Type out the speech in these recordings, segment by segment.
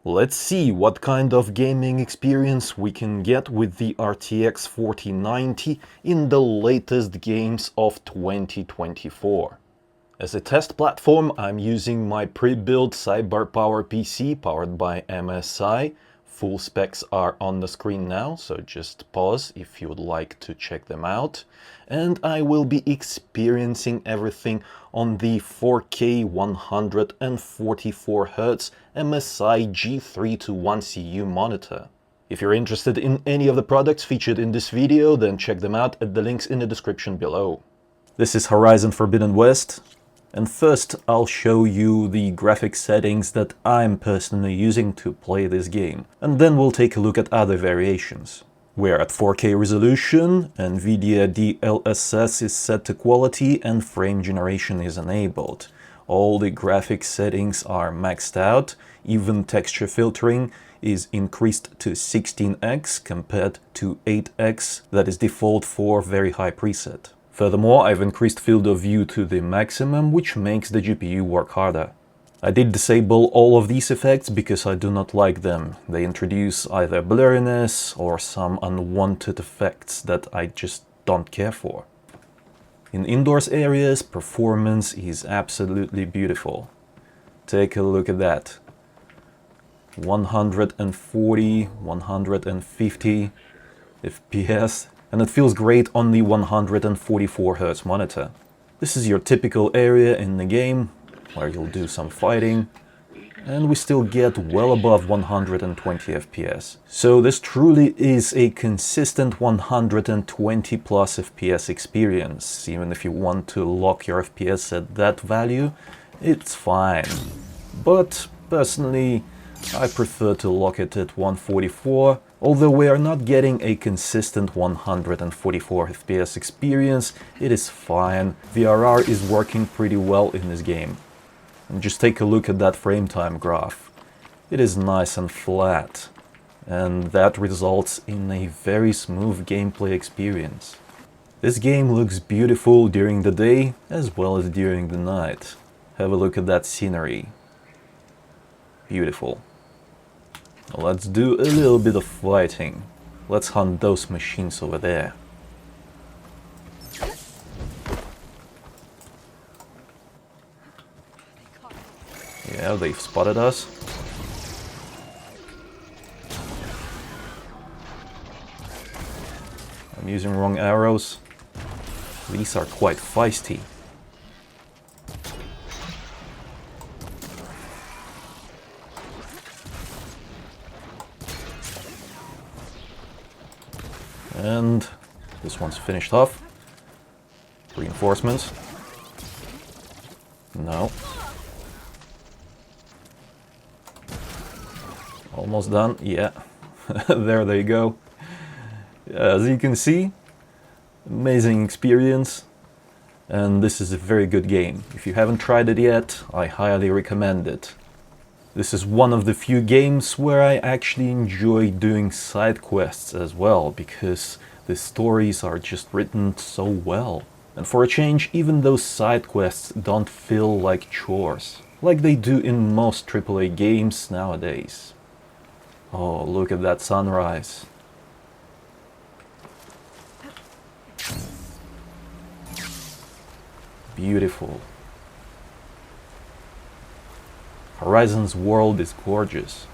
Let's see what kind of gaming experience we can get with the RTX 4090 in the latest games of 2024. As a test platform, I'm using my pre-built CyberPower PC powered by MSI. Full specs are on the screen now, so just pause if you would like to check them out. And I will be experiencing everything on the 4K 144Hz MSI G321CU monitor. If you're interested in any of the products featured in this video, then check them out at the links in the description below. This is Horizon Forbidden West. And first, I'll show you the graphics settings that I'm personally using to play this game. And then we'll take a look at other variations. We're at 4K resolution, NVIDIA DLSS is set to quality and frame generation is enabled. All the graphics settings are maxed out, even texture filtering is increased to 16x compared to 8x that is default for very high preset. Furthermore, I've increased field of view to the maximum, which makes the GPU work harder. I did disable all of these effects because I do not like them. They introduce either blurriness or some unwanted effects that I just don't care for. In indoors areas, performance is absolutely beautiful. Take a look at that. 140, 150 FPS. And it feels great on the 144Hz monitor. This is your typical area in the game, where you'll do some fighting, and we still get well above 120 FPS. So this truly is a consistent 120 plus FPS experience. Even if you want to lock your FPS at that value, it's fine. But personally, I prefer to lock it at 144. Although we are not getting a consistent 144 FPS experience, it is fine. VRR is working pretty well in this game. And just take a look at that frame time graph. It is nice and flat, and that results in a very smooth gameplay experience. This game looks beautiful during the day as well as during the night. Have a look at that scenery. Beautiful. Let's do a little bit of fighting. Let's hunt those machines over there. Yeah, they've spotted us. I'm using wrong arrows. These are quite feisty. And this one's finished off. Reinforcements. No. Almost done. Yeah. There they go. As you can see, amazing experience. And this is a very good game. If you haven't tried it yet, I highly recommend it. This is one of the few games where I actually enjoy doing side quests as well, because the stories are just written so well. And for a change, even those side quests don't feel like chores, like they do in most AAA games nowadays. Oh, look at that sunrise. Beautiful. Horizon's world is gorgeous,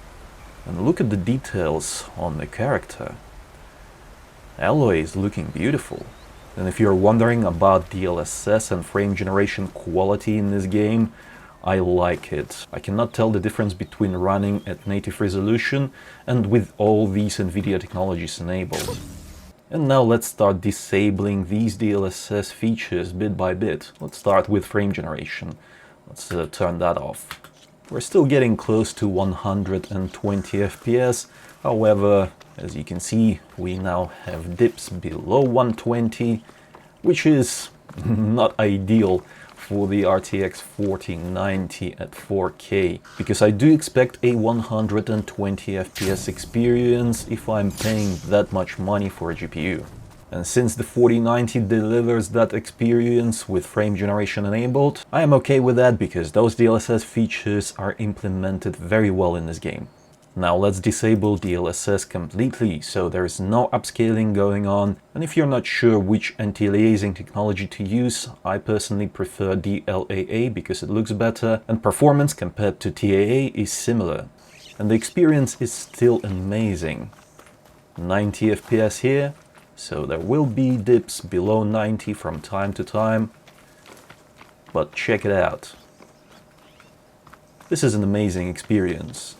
and look at the details on the character. Aloy is looking beautiful, and if you're wondering about DLSS and frame generation quality in this game, I like it. I cannot tell the difference between running at native resolution and with all these NVIDIA technologies enabled. And now let's start disabling these DLSS features bit by bit. Let's start with frame generation. Let's turn that off. We're still getting close to 120 FPS, however, as you can see, we now have dips below 120, which is not ideal for the RTX 4090 at 4K, because I do expect a 120 FPS experience if I'm paying that much money for a GPU. And since the 4090 delivers that experience with frame generation enabled, I am okay with that because those DLSS features are implemented very well in this game. Now let's disable DLSS completely, so there is no upscaling going on, and if you're not sure which anti-aliasing technology to use, I personally prefer DLAA because it looks better, and performance compared to TAA is similar. And the experience is still amazing. 90 FPS here, so there will be dips below 90 from time to time, but check it out. This is an amazing experience.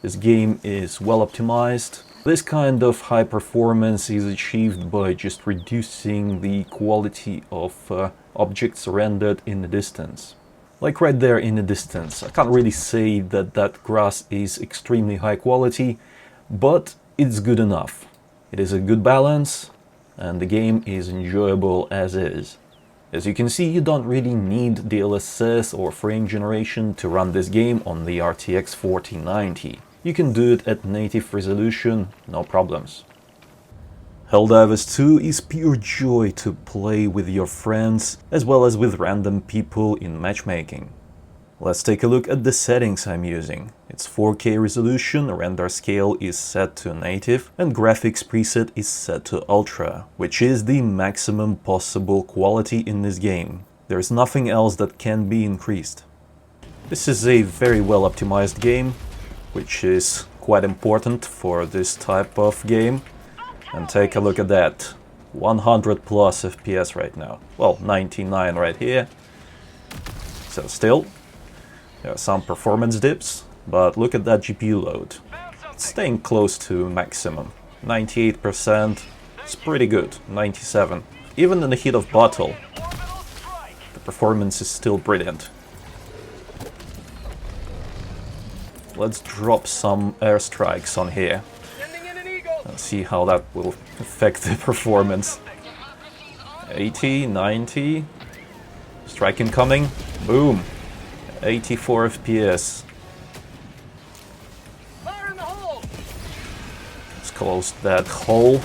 This game is well optimized. This kind of high performance is achieved by just reducing the quality of objects rendered in the distance. Like right there in the distance. I can't really say that that grass is extremely high quality, but it's good enough. It is a good balance, and the game is enjoyable as is. As you can see, you don't really need DLSS or frame generation to run this game on the RTX 4090. You can do it at native resolution, no problems. HELLDIVERS 2 is pure joy to play with your friends, as well as with random people in matchmaking. Let's take a look at the settings I'm using. It's 4K resolution, render scale is set to native, and graphics preset is set to ultra, which is the maximum possible quality in this game. There's nothing else that can be increased. This is a very well optimized game, which is quite important for this type of game. And take a look at that. 100 plus FPS right now. Well, 99 right here. So still, there are some performance dips, but look at that GPU load. It's staying close to maximum. 98%, it's pretty good. 97. Even in the heat of battle, the performance is still brilliant. Let's drop some airstrikes on here. Let's see how that will affect the performance. 80, 90. Strike incoming. Boom. 84 FPS. Let's close that hole.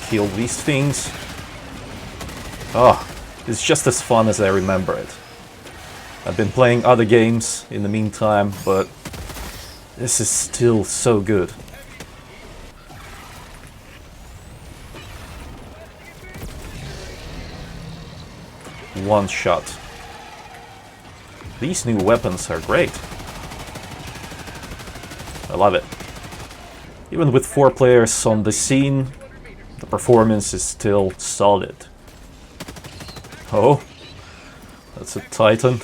Kill these things. Oh, it's just as fun as I remember it. I've been playing other games in the meantime, but this is still so good. One shot. These new weapons are great. I love it. Even with 4 players on the scene, the performance is still solid. Oh, that's a Titan.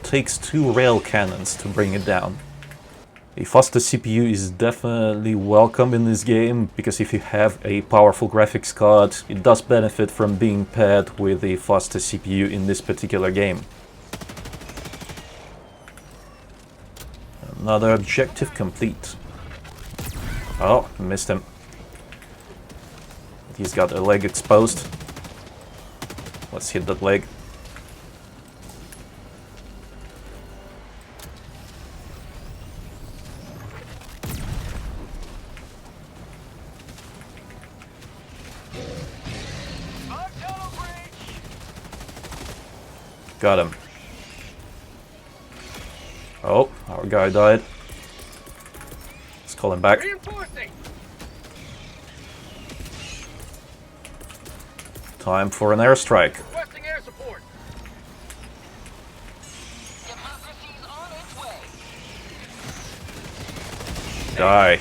Takes 2 rail cannons to bring it down. A faster CPU is definitely welcome in this game, because if you have a powerful graphics card, it does benefit from being paired with a faster CPU in this particular game. Another objective complete. Oh, missed him. He's got a leg exposed. Let's hit that leg. Got him. Oh, our guy died. Let's call him back. Time for an airstrike. Air support. Die.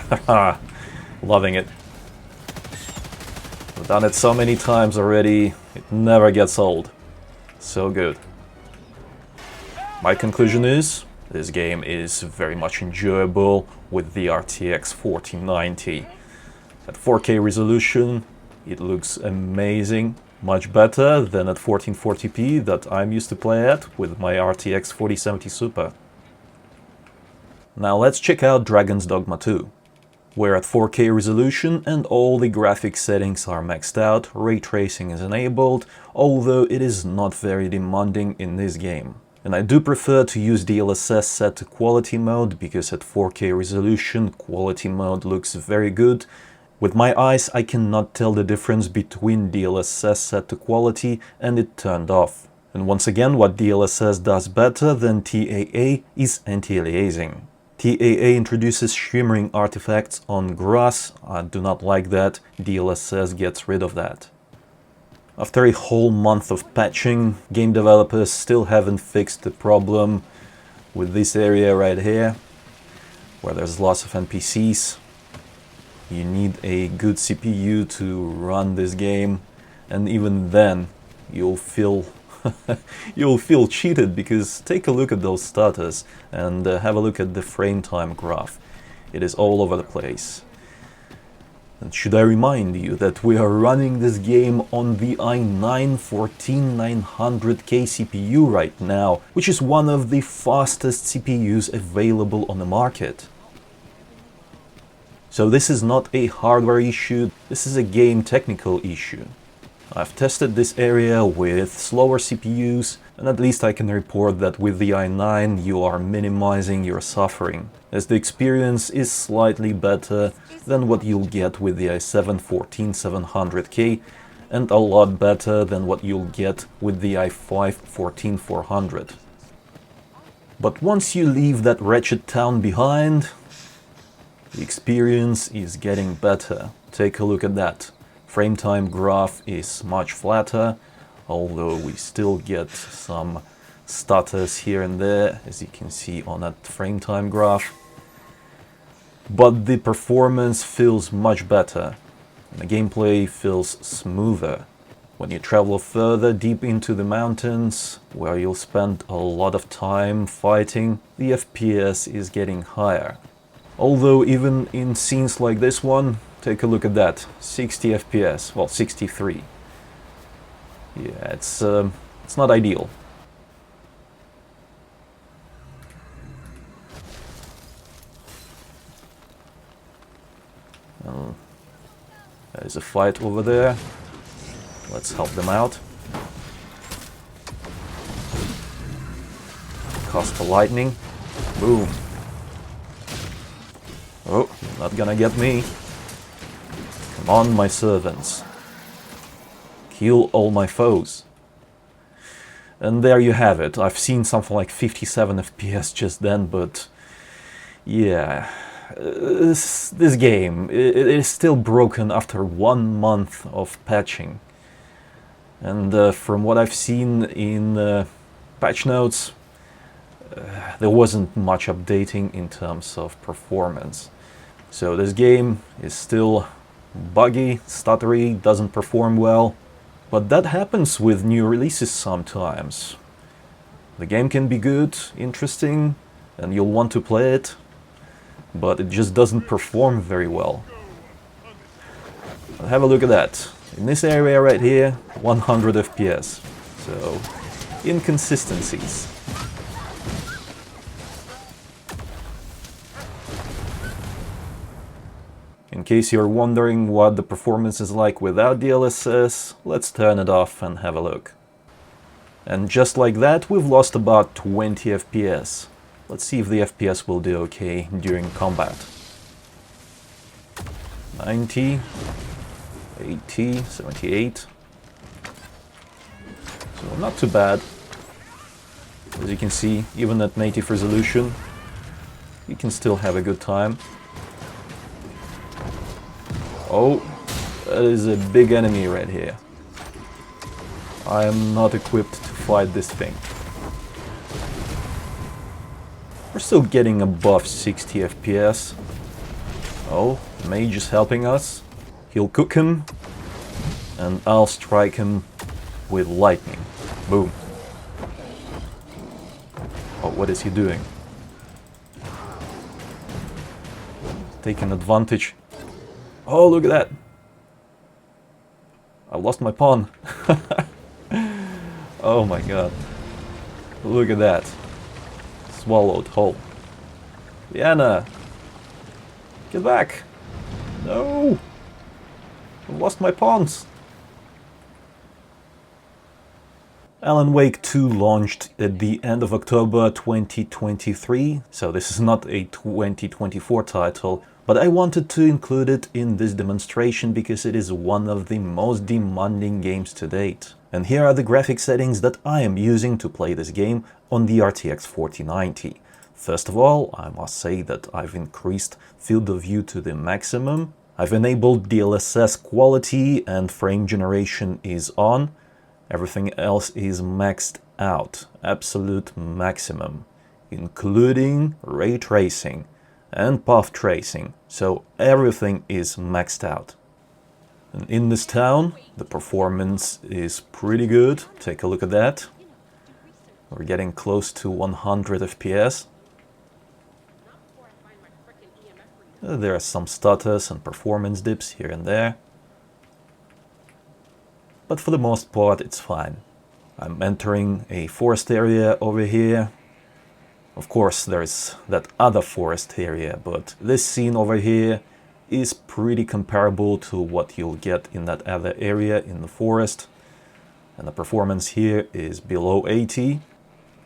Haha, loving it. I've done it so many times already, it never gets old. So good. My conclusion is, this game is very much enjoyable with the RTX 4090. At 4K resolution, it looks amazing, much better than at 1440p that I'm used to play at with my RTX 4070 Super. Now let's check out Dragon's Dogma 2. We're at 4K resolution and all the graphics settings are maxed out, ray tracing is enabled, although it is not very demanding in this game. And I do prefer to use DLSS set to quality mode, because at 4K resolution, quality mode looks very good. With my eyes, I cannot tell the difference between DLSS set to quality and it turned off. And once again, what DLSS does better than TAA is anti-aliasing. TAA introduces shimmering artifacts on grass. I do not like that. DLSS gets rid of that. After a whole month of patching, game developers still haven't fixed the problem with this area right here, where there's lots of NPCs. You need a good CPU to run this game, and even then you'll feel you'll feel cheated, because take a look at those status and have a look at the frame time graph. It is all over the place. And should I remind you that we are running this game on the i9-14900K CPU right now, which is one of the fastest CPUs available on the market. So this is not a hardware issue, this is a game technical issue. I've tested this area with slower CPUs, and at least I can report that with the i9 you are minimizing your suffering, as the experience is slightly better than what you'll get with the i7-14700K, and a lot better than what you'll get with the i5-14400. But once you leave that wretched town behind, the experience is getting better. Take a look at that. Frame time graph is much flatter, although we still get some stutters here and there, as you can see on that frame time graph. But the performance feels much better, and the gameplay feels smoother. When you travel further deep into the mountains, where you'll spend a lot of time fighting, the FPS is getting higher. Although even in scenes like this one, take a look at that, 60 FPS, well 63. Yeah, it's not ideal. There's a fight over there. Let's help them out. Cast the lightning. Boom. Oh, not gonna get me. Come on, my servants. Kill all my foes. And there you have it. I've seen something like 57 FPS just then, but yeah, this game, it is still broken after 1 month of patching. And from what I've seen in patch notes, there wasn't much updating in terms of performance. So this game is still buggy, stuttery, doesn't perform well. But that happens with new releases sometimes. The game can be good, interesting, and you'll want to play it, but it just doesn't perform very well. Have a look at that. In this area right here, 100 FPS. So, inconsistencies. In case you're wondering what the performance is like without DLSS, let's turn it off and have a look. And just like that, we've lost about 20 FPS. Let's see if the FPS will do okay during combat. 90, 80, 78. So not too bad. As you can see, even at native resolution, you can still have a good time. Oh, that is a big enemy right here. I am not equipped to fight this thing. We're still getting above 60 FPS. Oh, mage is helping us. He'll cook him, and I'll strike him with lightning. Boom. Oh, what is he doing? Taking advantage. Oh, look at that! I lost my pawn. Oh my god. Look at that. Swallowed whole. Diana! Get back! No! I lost my pawns! Alan Wake 2 launched at the end of October 2023, so this is not a 2024 title, but I wanted to include it in this demonstration because it is one of the most demanding games to date. And here are the graphic settings that I am using to play this game on the RTX 4090. First of all, I must say that I've increased field of view to the maximum. I've enabled DLSS quality and frame generation is on. Everything else is maxed out, absolute maximum, including ray tracing and path tracing, so everything is maxed out. And in this town, the performance is pretty good. Take a look at that. We're getting close to 100 FPS. There are some stutters and performance dips here and there. But for the most part, it's fine. I'm entering a forest area over here. Of course, there's that other forest area, but this scene over here is pretty comparable to what you'll get in that other area in the forest. And the performance here is below 80.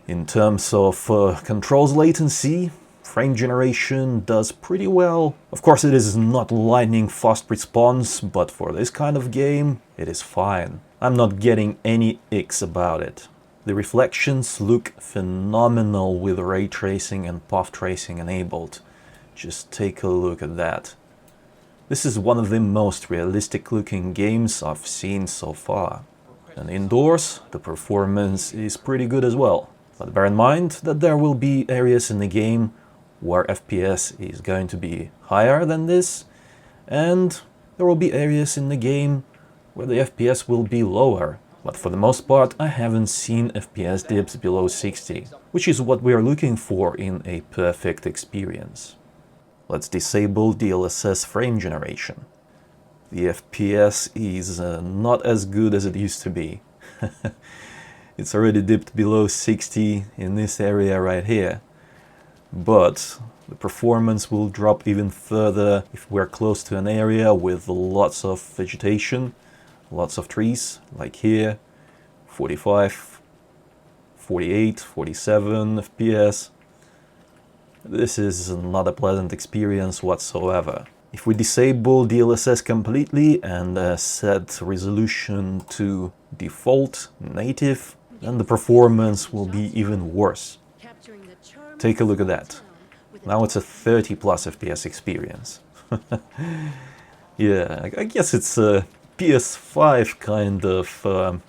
In terms of controls latency, frame generation does pretty well. Of course, it is not lightning fast response, but for this kind of game, it is fine. I'm not getting any icks about it. The reflections look phenomenal with ray tracing and path tracing enabled. Just take a look at that. This is one of the most realistic looking games I've seen so far. And indoors, the performance is pretty good as well. But bear in mind that there will be areas in the game where FPS is going to be higher than this, and there will be areas in the game where the FPS will be lower. But for the most part, I haven't seen FPS dips below 60, which is what we are looking for in a perfect experience. Let's disable DLSS Frame Generation. The FPS is not as good as it used to be. It's already dipped below 60 in this area right here. But the performance will drop even further if we're close to an area with lots of vegetation, lots of trees, like here, 45, 48, 47 FPS. This is not a pleasant experience whatsoever. If we disable DLSS completely and set resolution to default, native, then the performance will be even worse. Take a look at that. Now it's a 30 plus FPS experience. Yeah, I guess it's a PS5 kind of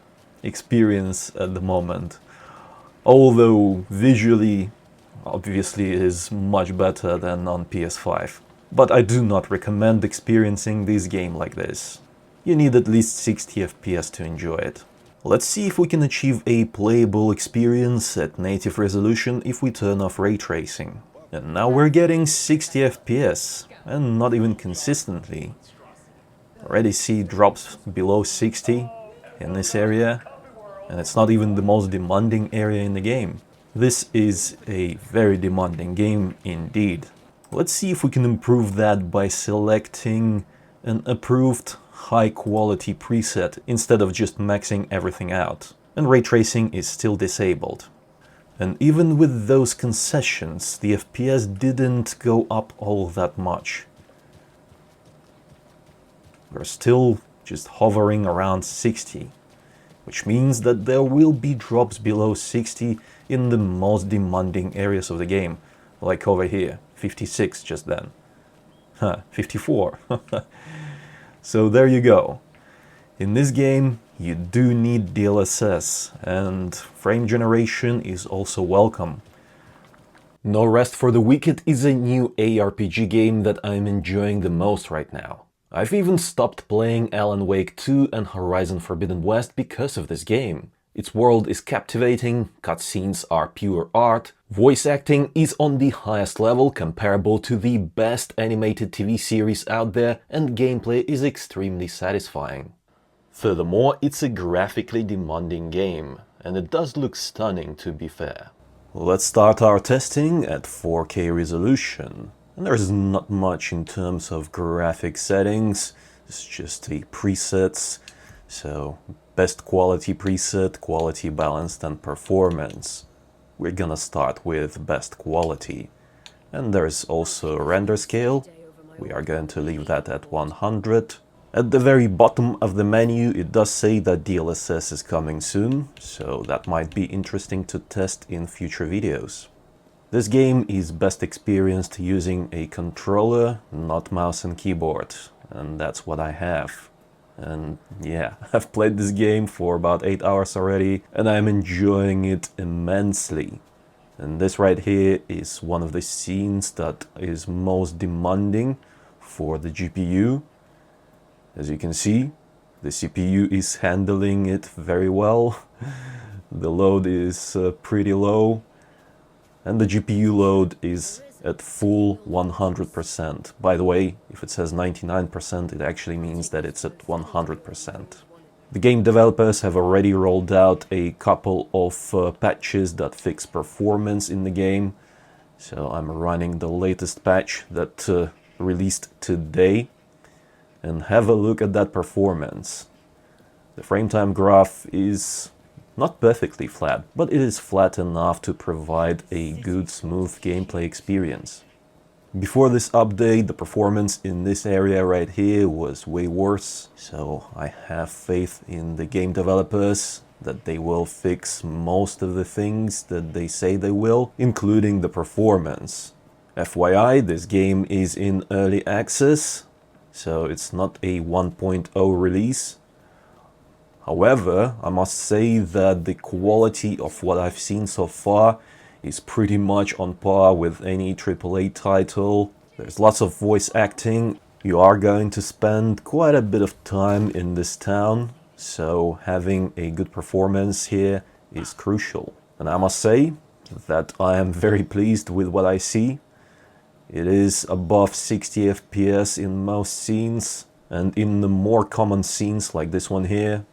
experience at the moment. Although visually, obviously, it is much better than on PS5. But I do not recommend experiencing this game like this. You need at least 60 FPS to enjoy it. Let's see if we can achieve a playable experience at native resolution if we turn off ray tracing. And now we're getting 60 FPS, and not even consistently. Already see drops below 60 in this area, and it's not even the most demanding area in the game. This is a very demanding game indeed. Let's see if we can improve that by selecting an approved high quality preset instead of just maxing everything out. And ray tracing is still disabled. And even with those concessions, the FPS didn't go up all that much. We're still just hovering around 60, which means that there will be drops below 60 in the most demanding areas of the game, like over here, 56 just then. 54. So there you go. In this game, you do need DLSS, and frame generation is also welcome. No Rest for the Wicked is a new ARPG game that I'm enjoying the most right now. I've even stopped playing Alan Wake 2 and Horizon Forbidden West because of this game. Its world is captivating, cutscenes are pure art, voice acting is on the highest level comparable to the best animated TV series out there, and gameplay is extremely satisfying. Furthermore, it's a graphically demanding game, and it does look stunning to be fair. Let's start our testing at 4K resolution. And there's not much in terms of graphic settings, it's just the presets, so Best quality preset, quality balanced and performance. We're gonna start with best quality. And there's also render scale. We are going to leave that at 100. At the very bottom of the menu it does say that DLSS is coming soon, so that might be interesting to test in future videos. This game is best experienced using a controller, not mouse and keyboard, and that's what I have. And yeah, I've played this game for about 8 hours already, and I'm enjoying it immensely. And this right here is one of the scenes that is most demanding for the GPU. As you can see, the CPU is handling it very well. The load is pretty low, and the GPU load is at full 100%. By the way, if it says 99%, it actually means that it's at 100%. The game developers have already rolled out a couple of patches that fix performance in the game. So I'm running the latest patch that released today. And have a look at that performance. The frame time graph is not perfectly flat, but it is flat enough to provide a good, smooth gameplay experience. Before this update, the performance in this area right here was way worse, so I have faith in the game developers that they will fix most of the things that they say they will, including the performance. FYI, this game is in early access, so it's not a 1.0 release. However, I must say that the quality of what I've seen so far is pretty much on par with any AAA title. There's lots of voice acting. You are going to spend quite a bit of time in this town, so having a good performance here is crucial. And I must say that I am very pleased with what I see. It is above 60 FPS in most scenes, and in the more common scenes like this one here,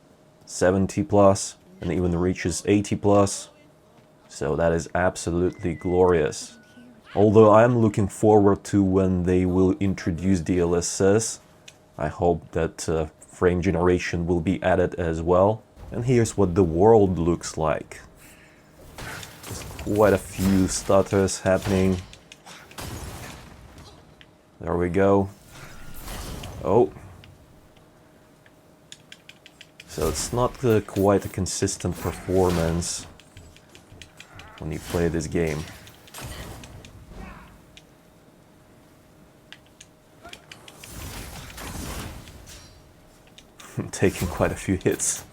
70 plus, and even reaches 80 plus. So that is absolutely glorious. Although I am looking forward to when they will introduce DLSS. I hope that frame generation will be added as well. And here's what the world looks like. There's quite a few stutters happening. There we go. Oh. So it's not quite a consistent performance when you play this game. I'm taking quite a few hits.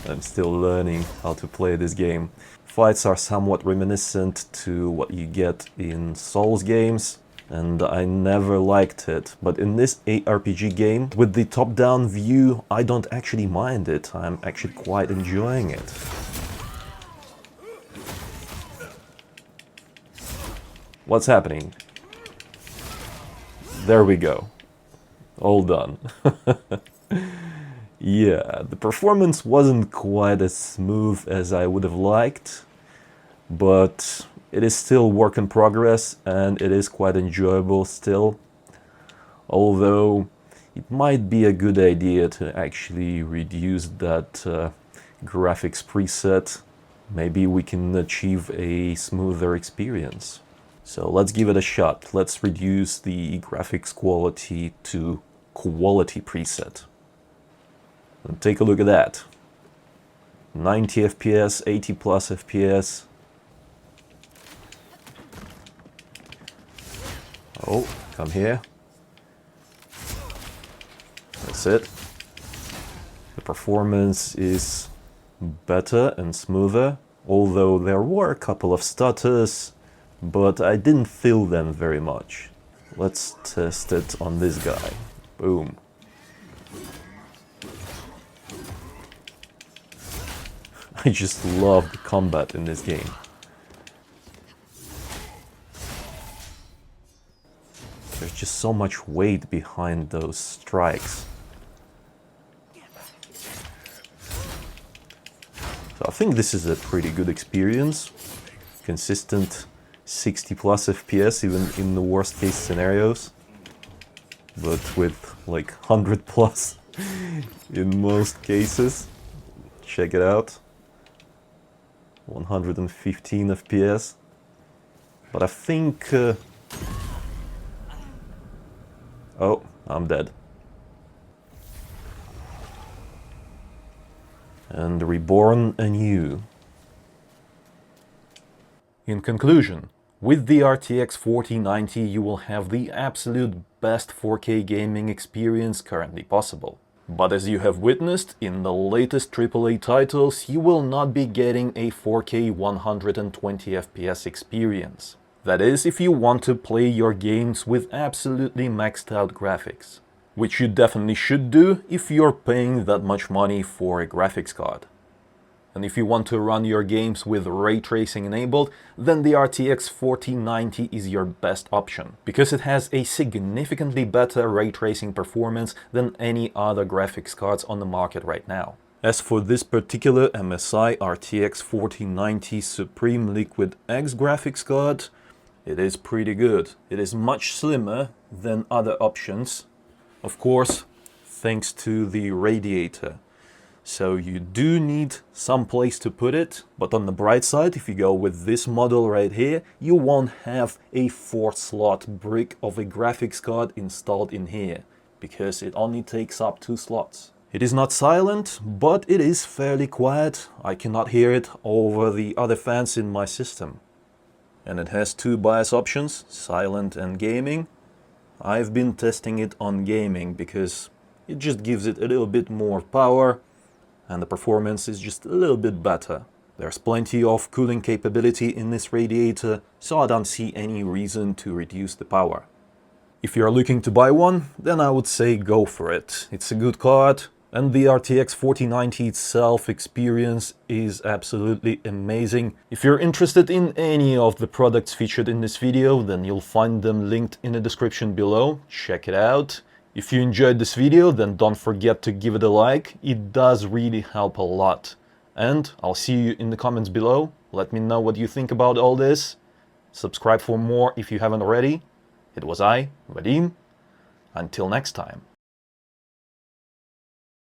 I'm still learning how to play this game. Fights are somewhat reminiscent to what you get in Souls games, and I never liked it. But in this ARPG game, with the top-down view, I don't actually mind it. I'm actually quite enjoying it. What's happening? There we go. All done. Yeah, the performance wasn't quite as smooth as I would have liked, but it is still work in progress and it is quite enjoyable still. Although it might be a good idea to actually reduce that graphics preset. Maybe we can achieve a smoother experience. So let's give it a shot. Let's reduce the graphics quality to quality preset. And take a look at that. 90 FPS, 80 plus FPS. Oh, come here. That's it. The performance is better and smoother, although there were a couple of stutters, but I didn't feel them very much. Let's test it on this guy. Boom. I just love the combat in this game. There's just so much weight behind those strikes. So I think this is a pretty good experience. Consistent 60 plus FPS even in the worst case scenarios. But with like 100 plus in most cases. Check it out. 115 FPS. But I think... Oh, I'm dead. And reborn anew. In conclusion, with the RTX 4090 you will have the absolute best 4K gaming experience currently possible. But as you have witnessed in the latest AAA titles, you will not be getting a 4K 120 FPS experience. That is, if you want to play your games with absolutely maxed out graphics. Which you definitely should do if you're paying that much money for a graphics card. And if you want to run your games with ray tracing enabled, then the RTX 4090 is your best option, because it has a significantly better ray tracing performance than any other graphics cards on the market right now. As for this particular MSI RTX 4090 SUPRIM LIQUID X graphics card, it is pretty good. It is much slimmer than other options, of course, thanks to the radiator. So you do need some place to put it, but on the bright side, if you go with this model right here, you won't have a 4-slot brick of a graphics card installed in here, because it only takes up 2 slots. It is not silent, but it is fairly quiet. I cannot hear it over the other fans in my system. And it has 2 BIOS options, silent and gaming. I've been testing it on gaming because it just gives it a little bit more power, and the performance is just a little bit better. There's plenty of cooling capability in this radiator, so I don't see any reason to reduce the power. If you're looking to buy one, then I would say go for it. It's a good card, and the RTX 4090 itself experience is absolutely amazing. If you're interested in any of the products featured in this video, then you'll find them linked in the description below. Check it out. If you enjoyed this video, then don't forget to give it a like. It does really help a lot. And I'll see you in the comments below. Let me know what you think about all this. Subscribe for more if you haven't already. It was I, Vadim. Until next time.